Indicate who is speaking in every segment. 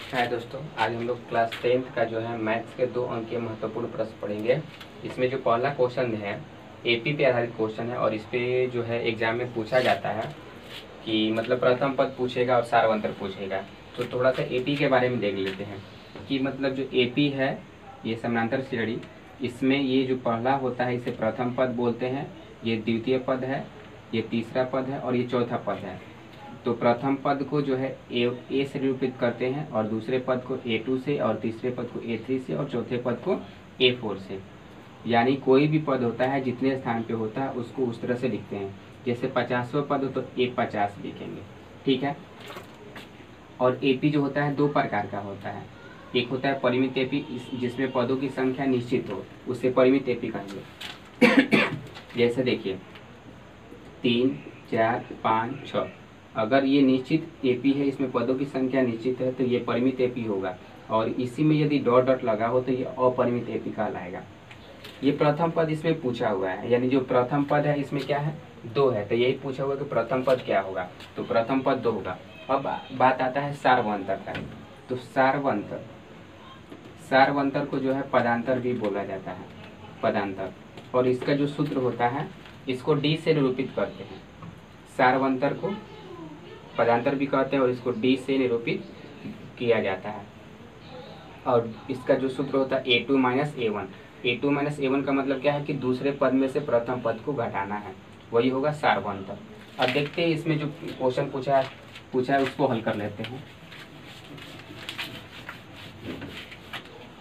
Speaker 1: हाय दोस्तों, आज हम लोग क्लास 10th का जो है मैथ्स के 2 अंकीय महत्वपूर्ण प्रश्न पढ़ेंगे। इसमें जो पहला क्वेश्चन है एपी पे आधारित क्वेश्चन है और इस पे जो है एग्जाम में पूछा जाता है कि मतलब प्रथम पद पूछेगा और सारवंतर पूछेगा। तो थोड़ा सा एपी के बारे में देख लेते हैं कि मतलब जो एपी है ये समानांतर श्रेणी, इसमें ये जो पहला होता है इसे प्रथम पद बोलते हैं, ये द्वितीय पद है, ये तीसरा पद है और ये चौथा पद है। तो प्रथम पद को जो है ए से निरूपित करते हैं और दूसरे पद को A2 से और तीसरे पद को A3 से और चौथे पद को A4 से। यानी कोई भी पद होता है जितने स्थान पे होता है उसको उस तरह से लिखते हैं। जैसे 50वां पद हो तो A50 लिखेंगे, ठीक है। और एपी जो होता है दो प्रकार का होता है। एक होता है परिमित एपी, जिसमें पदों की संख्या निश्चित हो, उससे परिमित एपी कहेंगे। जैसे देखिए 3, 4, 5, 6, अगर ये निश्चित एपी है, इसमें पदों की संख्या निश्चित है तो ये परिमित एपी होगा। और इसी में यदि डॉट डॉट लगा हो तो ये अपरिमित एपी कहलाएगा। ये प्रथम पद इसमें पूछा हुआ है, यानी जो प्रथम पद है इसमें क्या है 2 है, तो यही पूछा हुआ है कि प्रथम पद क्या होगा, तो प्रथम पद 2 होगा। अब बात आता है सारवंतर का। तो सारवंतर को जो है पदांतर भी बोला जाता है, पदांतर। और इसका जो सूत्र होता है इसको डी से निरूपित करते हैं। सारवंतर को पदांतर भी कहते हैं और इसको डी से निरूपित किया जाता है। और इसका जो सूत्र होता है A2 minus A1। A2 minus A1 का मतलब क्या है कि दूसरे पद में से प्रथम पद को घटाना है, वही होगा सारवंतर। अब देखते हैं इसमें जो क्वेश्चन पूछा है उसको हल कर लेते हैं।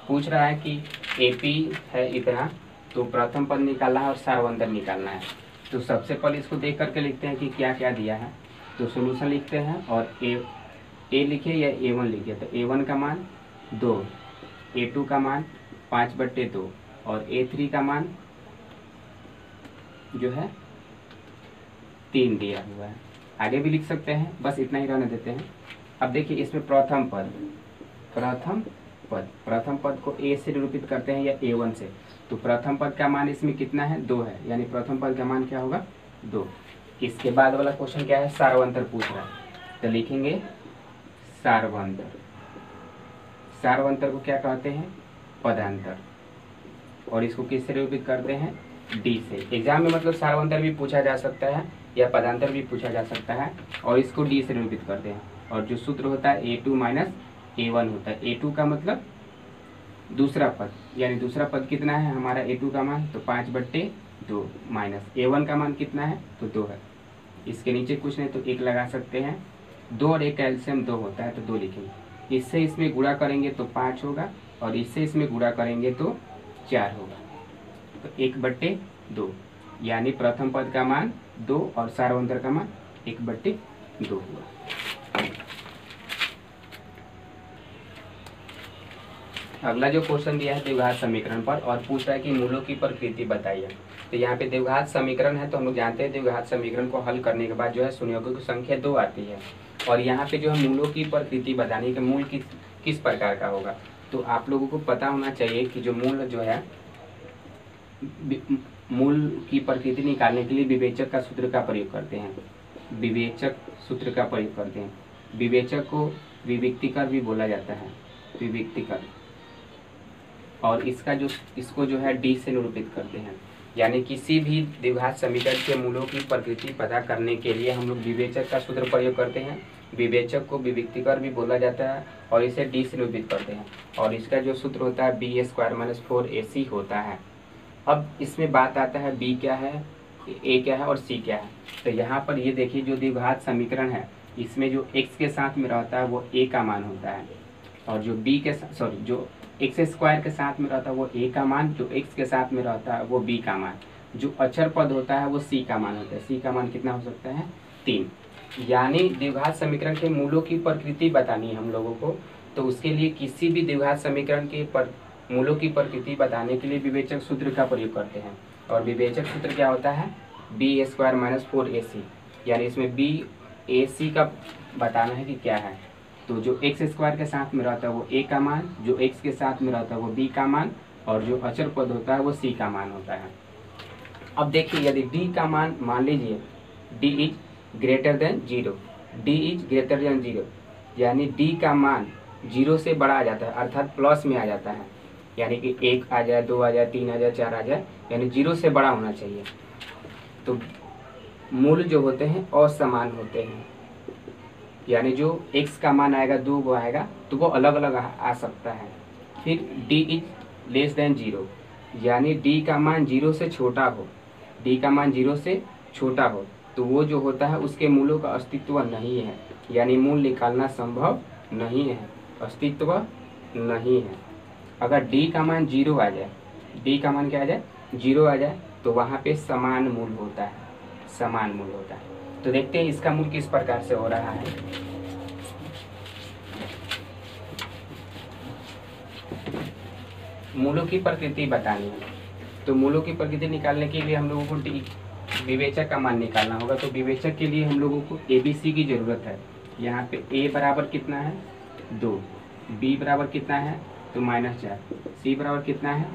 Speaker 1: पूछ रहा है कि AP है इतना, तो प्रथम पद निकालना है और सारवंतर निकालना है। तो सबसे पहले इसको देख करके लिखते हैं कि क्या क्या दिया है। तो सोल्यूशन लिखते हैं और ए लिखिए या A1 लिखिए। तो A1 का मान 2, A2 का मान 5/2 और A3 का मान जो है 3 दिया हुआ है। आगे भी लिख सकते हैं, बस इतना ही रहने देते हैं। अब देखिए इसमें प्रथम पद को A से निरूपित करते हैं या A1 से। तो प्रथम पद का मान इसमें कितना है 2 है, यानी प्रथम पद का मान क्या होगा 2। इसके बाद वाला क्वेश्चन क्या है, सारवंतर पूछ रहा है, तो लिखेंगे सारवंतर को क्या कहते हैं पदांतर। और इसको किससे निरूपित करते हैं डी से। एग्जाम में मतलब सारवंतर भी पूछा जा सकता है या पदांतर भी पूछा जा सकता है और इसको डी से निरूपित करते हैं। और जो सूत्र होता है A2 माइनस A1 होता है। A2 का मतलब दूसरा पद, यानी दूसरा पद कितना है हमारा A2 का मान, तो 5/2 माइनस A1 का मान कितना है तो 2 है। इसके नीचे कुछ नहीं तो 1 लगा सकते हैं। 2 और 1 का एलसीएम 2 होता है तो 2 लिखेंगे। इससे इसमें गुणा करेंगे तो 5 होगा और इससे इसमें गुणा करेंगे तो 4 होगा। तो 1/2, यानी प्रथम पद का मान 2 और सारवंतर का मान 1/2 हुआ। अगला जो क्वेश्चन दिया है द्विघात समीकरण पर और पूछ रहा है कि मूलों की प्रकृति बताइए। तो यहाँ पे द्विघात समीकरण है, तो हम लोग जानते हैं द्विघात समीकरण को हल करने के बाद जो है संयोगों की संख्या 2 आती है। और यहाँ पे जो है मूलों की प्रकृति बताने के मूल किस प्रकार का होगा। तो आप लोगों को पता होना चाहिए कि जो मूल जो है मूल की प्रकृति निकालने के लिए विवेचक का सूत्र का प्रयोग करते हैं। विवेचक सूत्र का प्रयोग करते हैं। विवेचक को विविक्तिकर भी बोला जाता है, विविक्तिकर। और इसको जो है डी से निरूपित करते हैं। यानी किसी भी द्विघात समीकरण के मूलों की प्रकृति पता करने के लिए हम लोग विवेचक का सूत्र प्रयोग करते हैं। विवेचक को विविक्तिकर भी बोला जाता है और इसे डी से निरूपित करते हैं। और इसका जो सूत्र होता है B² - 4AC होता है। अब इसमें बात आता है B क्या है, A क्या है और C क्या है। तो यहाँ पर ये देखिए जो द्विघात समीकरण है इसमें जो x के साथ में रहता है वो A का मान होता है और जो जो x² के साथ में रहता है वो A का मान, जो x के साथ में रहता है वो B का मान, जो अचर पद होता है वो C का मान होता है। C का मान कितना हो सकता है 3। यानी द्विघात समीकरण के मूलों की प्रकृति बतानी है हम लोगों को। तो उसके लिए किसी भी द्विघात समीकरण के मूलों की प्रकृति बताने के लिए विवेचक सूत्र का प्रयोग करते हैं। और विवेचक सूत्र क्या होता है B² - 4AC। यानी इसमें BAC का बताना है कि क्या है। तो जो x² के साथ में रहता है वो A का मान, जो x के साथ में रहता है वो B का मान और जो अचर पद होता है वो C का मान होता है। अब देखिए यदि D का मान लीजिए D is greater than 0, D is greater than 0, यानी D का मान जीरो से बड़ा आ जाता है, अर्थात प्लस में आ जाता है, यानी कि 1 आ जाए, 2 आ जाए, 3 आ जाए, 4 आ जाए, यानी जीरो से बड़ा होना चाहिए। तो मूल जो होते हैं असमान होते हैं, यानी जो x का मान आएगा 2 को आएगा तो वो अलग अलग आ सकता है। फिर d इज लेस देन 0, यानी d का मान 0 से छोटा हो, d का मान 0 से छोटा हो तो वो जो होता है उसके मूलों का अस्तित्व नहीं है, यानी मूल निकालना संभव नहीं है, अस्तित्व नहीं है। अगर d का मान 0 आ जाए, d का मान क्या आ जाए, 0 आ जाए, तो वहाँ पे समान मूल होता है, समान मूल होता है। तो देखते हैं इसका मूल किस प्रकार से हो रहा है। मूलों की प्रकृति बतानी है, तो मूलों की प्रकृति निकालने के लिए हम लोगों को विवेचक का मान निकालना होगा। तो विवेचक के लिए हम लोगों को ABC की जरूरत है। यहाँ पे A बराबर कितना है, 2, B बराबर कितना है तो -4, C बराबर कितना है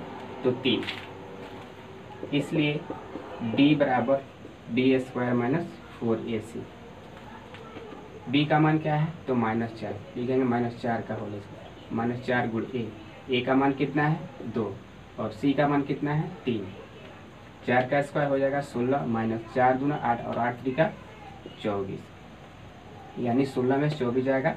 Speaker 1: तो 3, इसलिए D बराबर B² - 4AC। B का मान क्या है तो -4, लिखेंगे -4 का होल स्क्वायर, -4 गुण A का मान कितना है 2 और C का मान कितना है 3, 4 का स्क्वायर हो जाएगा 16, -4 दूना 8 और 8 3 का 24, यानी 16 में 24 जाएगा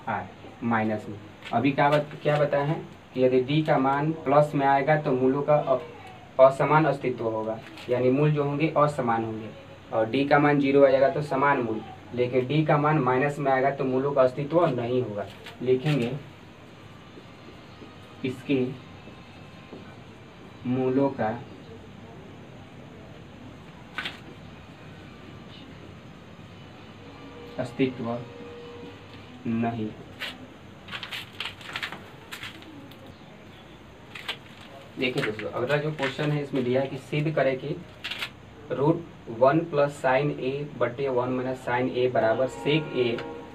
Speaker 1: 8 माइनस में। अभी क्या बताए हैं कि यदि D का मान प्लस में आएगा तो मूलों का असमान अस्तित्व होगा, यानी मूल जो होंगे असमान होंगे, और D का मान 0 आ जाएगा तो समान मूल, लेकिन D का मान माइनस में आएगा तो मूलों का अस्तित्व नहीं होगा। लिखेंगे इसके मूलों का अस्तित्व नहीं। देखिए दोस्तों, अगला जो क्वेश्चन है इसमें दिया है कि सिद्ध करें कि √1 + sin A बटे 1 - sin A बराबर sec A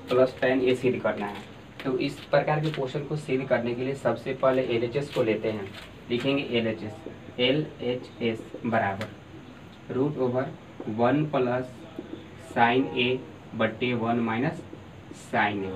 Speaker 1: + tan A सिद्ध करना है। तो इस प्रकार के क्वेश्चन को सिद्ध करने के लिए सबसे पहले LHS को लेते हैं। लिखेंगे LHS बराबर √1 + sin A बटे 1 - sin A।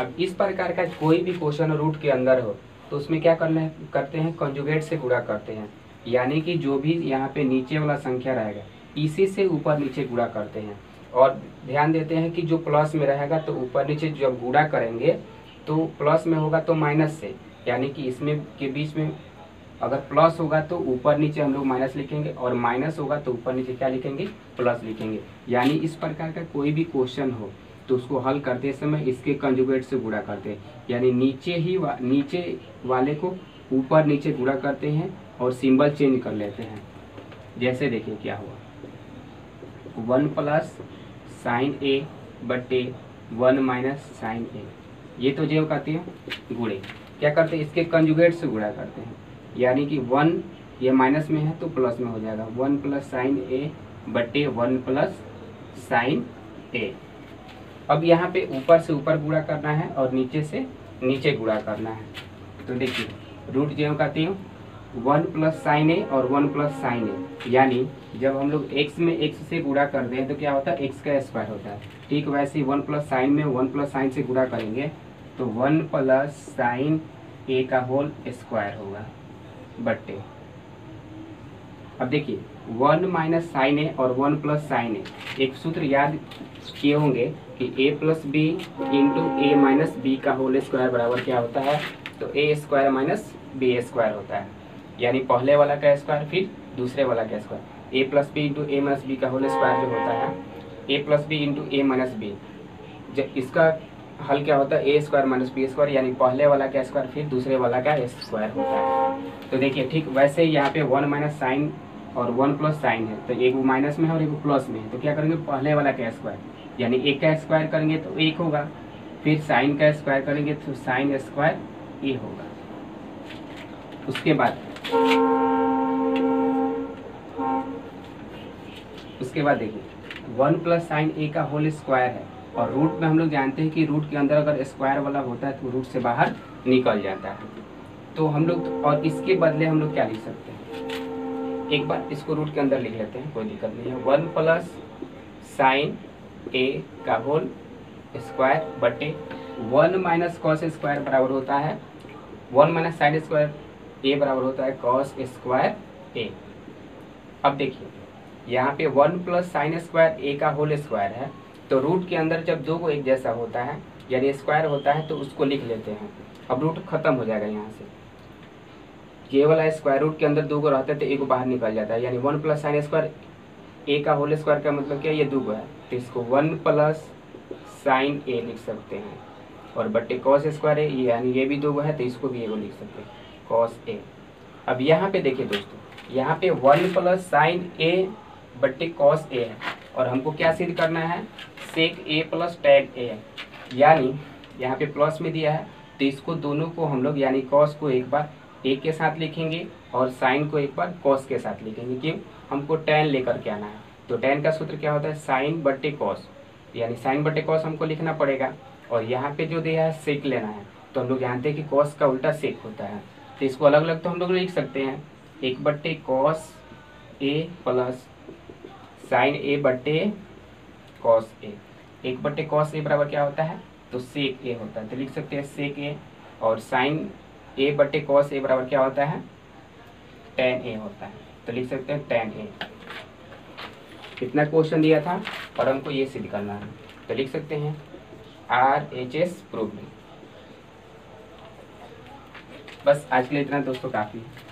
Speaker 1: अब इस प्रकार का कोई भी क्वेश्चन रूट के अंदर हो तो उसमें क्या करते हैं, कंजुगेट से गुणा करते हैं, यानी कि जो भी यहाँ पे नीचे वाला संख्या रहेगा इसी से ऊपर नीचे गुणा करते हैं। और ध्यान देते हैं कि जो प्लस में रहेगा तो ऊपर नीचे जब गुणा करेंगे तो प्लस में होगा तो माइनस से, यानी कि इसमें के बीच में अगर प्लस होगा तो ऊपर नीचे हम लोग माइनस लिखेंगे और माइनस होगा तो ऊपर नीचे क्या लिखेंगे, प्लस लिखेंगे। यानी इस प्रकार का कोई भी क्वेश्चन हो तो उसको हल करते समय इसके कंजुगेट से गुणा करते हैं, यानी नीचे वाले को ऊपर नीचे गुणा करते हैं और सिंबल चेंज कर लेते हैं। जैसे देखिए क्या हुआ, 1 + sin A बटे 1 - sin A, ये तो जो कहते हैं गुणे, क्या करते हैं इसके कंजुगेट से गुणा करते हैं, यानी कि 1 ये माइनस में है तो प्लस में हो जाएगा, 1 + sin A बटे 1 + sin A। अब यहाँ पे ऊपर से ऊपर गुणा करना है और नीचे से नीचे गुणा करना है। तो देखिए रूट जो कहती हूँ 1 + sin A और 1 + sin A, यानी जब हम लोग x में x से गुणा करते हैं तो क्या होता है x का स्क्वायर होता है। ठीक वैसे 1 + sin में 1 + sin से गुणा करेंगे तो 1 + sin A का होल स्क्वायर होगा बटे, अब देखिए 1 - sin A और 1 + sin A, एक सूत्र याद किए होंगे कि A + B × A - B का होल स्क्वायर बराबर क्या होता है तो A² - B² होता है, यानी पहले वाला का स्क्वायर फिर दूसरे वाला का square. A + B × A - B का होल स्क्वायर जो होता है A + B × A - B, जब इसका हल क्या होता है A² - B², यानी पहले वाला का स्क्वायर फिर दूसरे वाला का स्क्वायर होता है। तो देखिए ठीक वैसे ही यहाँ पे 1 - sin और 1 + sin है, तो एक वो माइनस में है और एक वो प्लस में है, तो क्या करेंगे पहले वाला का स्क्वायर, यानी एक का स्क्वायर करेंगे तो 1 होगा, फिर साइन का स्क्वायर करेंगे तो sin² A होगा। उसके बाद देखिए 1 + sin A का होल स्क्वायर है, और रूट में हम लोग जानते हैं कि रूट के अंदर अगर स्क्वायर वाला होता है तो रूट से बाहर निकल जाता है। तो हम लोग और इसके बदले हम लोग क्या लिख सकते हैं, एक बार इसको रूट के अंदर लिख लेते हैं, कोई दिक्कत नहीं है। 1 + sin A का होल स्क्वायर बटे 1 माइनस कॉस स्क्वायर बराबर होता है 1 माइनस साइन स्क्वायर ए बराबर होता है कॉस स्क्वायर ए। अब देखिए यहाँ पे 1 प्लस साइन स्क्वायर ए का होल स्क्वायर है, तो रूट के अंदर जब दो को एक जैसा होता है यानी स्क्वायर होता है तो उसको लिख लेते हैं। अब रूट खत्म हो जाएगा यहाँ से, ये वाला स्क्वायर रूट के अंदर दो को रहता है तो एक बाहर निकल जाता है, यानी 1 प्लस साइन स्क्वायर ए का होल स्क्वायर का मतलब क्या है, ये दो को है तो इसको 1 प्लस साइन ए लिख सकते हैं और बट्टे कॉस स्क्वायर है यानी ये भी दो को है तो इसको भी एगो लिख सकते हैं कॉस ए। अब यहाँ पे देखिए दोस्तों, यहाँ पे 1 प्लस साइन ए बट्टे कॉस ए है और हमको क्या सिद्ध करना है, सेक ए प्लस टैन ए है, यानी यहाँ पे प्लस में दिया है तो इसको दोनों को हम लोग यानी कॉस को एक बार ए के साथ लिखेंगे और साइन को एक बार कॉस के साथ लिखेंगे। क्यों, हमको टैन लेकर के आना है, तो टैन का सूत्र क्या होता है, साइन बट्टे कॉस, यानी साइन बट्टे कॉस हमको लिखना पड़ेगा और यहाँ पे जो दिया है सेक लेना है, तो हम लोग जानते हैं कि कॉस का उल्टा सेक होता है, तो इसको अलग अलग तो हम लोग लिख सकते हैं 1 बट्टे कॉस ए प्लस साइन ए बट्टे कॉस ए। 1 बट्टे कॉस ए बराबर क्या होता है, तो सेक ए होता है, तो लिख सकते हैं सेक ए, और साइन ए बट्टे कॉस ए बराबर क्या होता है, टैन ए होता है, तो लिख सकते हैं टैन ए। कितना क्वेश्चन दिया था और हमको ये सिद्ध करना है, तो लिख सकते हैं RHS प्रूव्ड। बस आज के लिए इतना दोस्तों काफ़ी है।